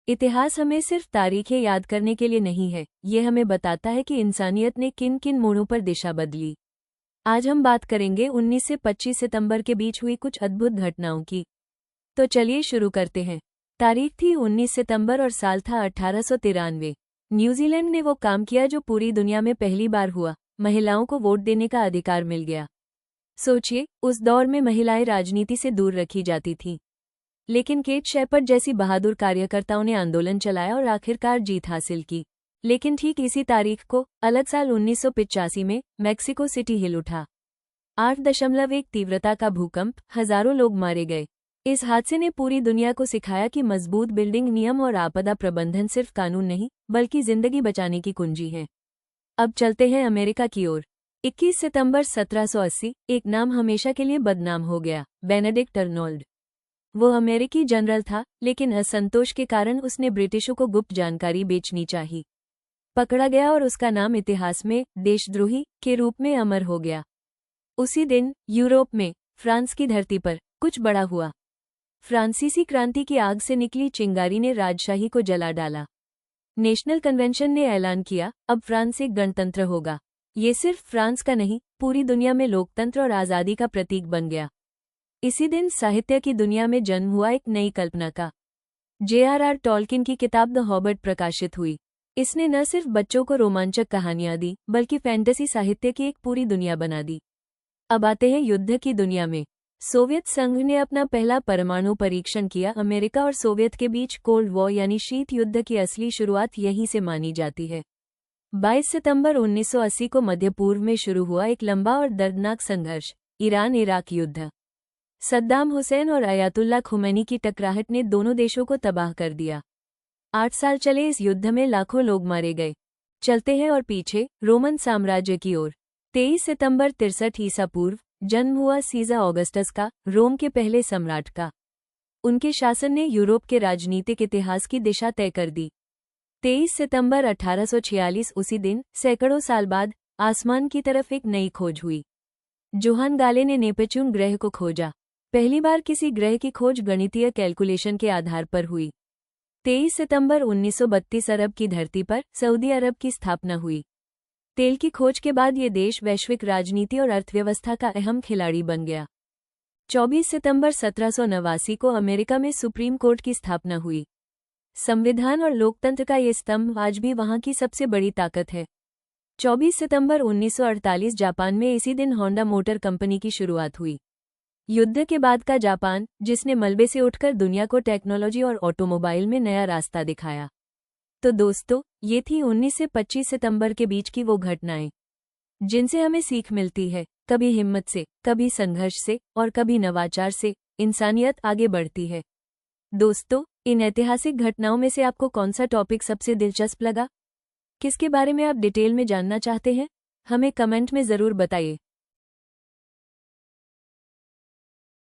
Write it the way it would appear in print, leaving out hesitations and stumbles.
इतिहास हमें सिर्फ तारीखें याद करने के लिए नहीं है, ये हमें बताता है कि इंसानियत ने किन किन मोड़ों पर दिशा बदली। आज हम बात करेंगे 19 से 25 सितंबर के बीच हुई कुछ अद्भुत घटनाओं की। तो चलिए शुरू करते हैं। तारीख थी 19 सितंबर और साल था 1893। न्यूजीलैंड ने वो काम किया जो पूरी दुनिया में पहली बार हुआ, महिलाओं को वोट देने का अधिकार मिल गया। सोचिए, उस दौर में महिलाएं राजनीति से दूर रखी जाती थीं। लेकिन केट शेपर्ड जैसी बहादुर कार्यकर्ताओं ने आंदोलन चलाया और आखिरकार जीत हासिल की। लेकिन ठीक इसी तारीख को, अलग साल 1985 में, मैक्सिको सिटी हिल उठा। 8.1 तीव्रता का भूकंप, हजारों लोग मारे गए। इस हादसे ने पूरी दुनिया को सिखाया कि मजबूत बिल्डिंग नियम और आपदा प्रबंधन सिर्फ कानून नहीं, बल्कि जिंदगी बचाने की कुंजी है। अब चलते हैं अमेरिका की ओर। 21 सितंबर 1780, एक नाम हमेशा के लिए बदनाम हो गया, बेनेडिक्ट अर्नोल्ड। वो अमेरिकी जनरल था, लेकिन असंतोष के कारण उसने ब्रिटिशों को गुप्त जानकारी बेचनी चाहिए। पकड़ा गया और उसका नाम इतिहास में देशद्रोही के रूप में अमर हो गया। उसी दिन यूरोप में, फ्रांस की धरती पर, कुछ बड़ा हुआ। फ्रांसीसी क्रांति की आग से निकली चिंगारी ने राजशाही को जला डाला। नेशनल कन्वेंशन ने ऐलान किया, अब फ्रांस एक गणतंत्र होगा। ये सिर्फ फ्रांस का नहीं, पूरी दुनिया में लोकतंत्र और आज़ादी का प्रतीक बन गया। इसी दिन साहित्य की दुनिया में जन्म हुआ एक नई कल्पना का। J.R.R. टॉल्किन की किताब द हॉबिट प्रकाशित हुई। इसने न सिर्फ बच्चों को रोमांचक कहानियां दी, बल्कि फैंटेसी साहित्य की एक पूरी दुनिया बना दी। अब आते हैं युद्ध की दुनिया में। सोवियत संघ ने अपना पहला परमाणु परीक्षण किया। अमेरिका और सोवियत के बीच कोल्ड वॉर यानी शीत युद्ध की असली शुरुआत यहीं से मानी जाती है। 22 सितंबर 1980 को मध्य पूर्व में शुरू हुआ एक लंबा और दर्दनाक संघर्ष, ईरान-इराक युद्ध। सद्दाम हुसैन और अयातुल्ला खुमैनी की टकराहट ने दोनों देशों को तबाह कर दिया। 8 साल चले इस युद्ध में लाखों लोग मारे गए। चलते हैं और पीछे, रोमन साम्राज्य की ओर। 23 सितंबर 63 ईसा पूर्व, जन्म हुआ सीज़र ऑगस्टस का, रोम के पहले सम्राट का। उनके शासन ने यूरोप के राजनीतिक इतिहास की दिशा तय कर दी। 23 सितंबर 1846, उसी दिन, सैकड़ों साल बाद, आसमान की तरफ एक नई खोज हुई। जोहान गाले ने नेपच्यून ग्रह को खोजा। पहली बार किसी ग्रह की खोज गणितीय कैलकुलेशन के आधार पर हुई। 23 सितंबर 1932, अरब की धरती पर सऊदी अरब की स्थापना हुई। तेल की खोज के बाद ये देश वैश्विक राजनीति और अर्थव्यवस्था का अहम खिलाड़ी बन गया। 24 सितंबर 1789 को अमेरिका में सुप्रीम कोर्ट की स्थापना हुई। संविधान और लोकतंत्र का ये स्तंभ आज भी वहां की सबसे बड़ी ताकत है। 24 सितंबर 1948, जापान में इसी दिन होंडा मोटर कंपनी की शुरुआत हुई। युद्ध के बाद का जापान, जिसने मलबे से उठकर दुनिया को टेक्नोलॉजी और ऑटोमोबाइल में नया रास्ता दिखाया। तो दोस्तों, ये थी 19 से 25 सितंबर के बीच की वो घटनाएं, जिनसे हमें सीख मिलती है। कभी हिम्मत से, कभी संघर्ष से, और कभी नवाचार से इंसानियत आगे बढ़ती है। दोस्तों, इन ऐतिहासिक घटनाओं में से आपको कौन सा टॉपिक सबसे दिलचस्प लगा? किसके बारे में आप डिटेल में जानना चाहते हैं? हमें कमेंट में ज़रूर बताइए।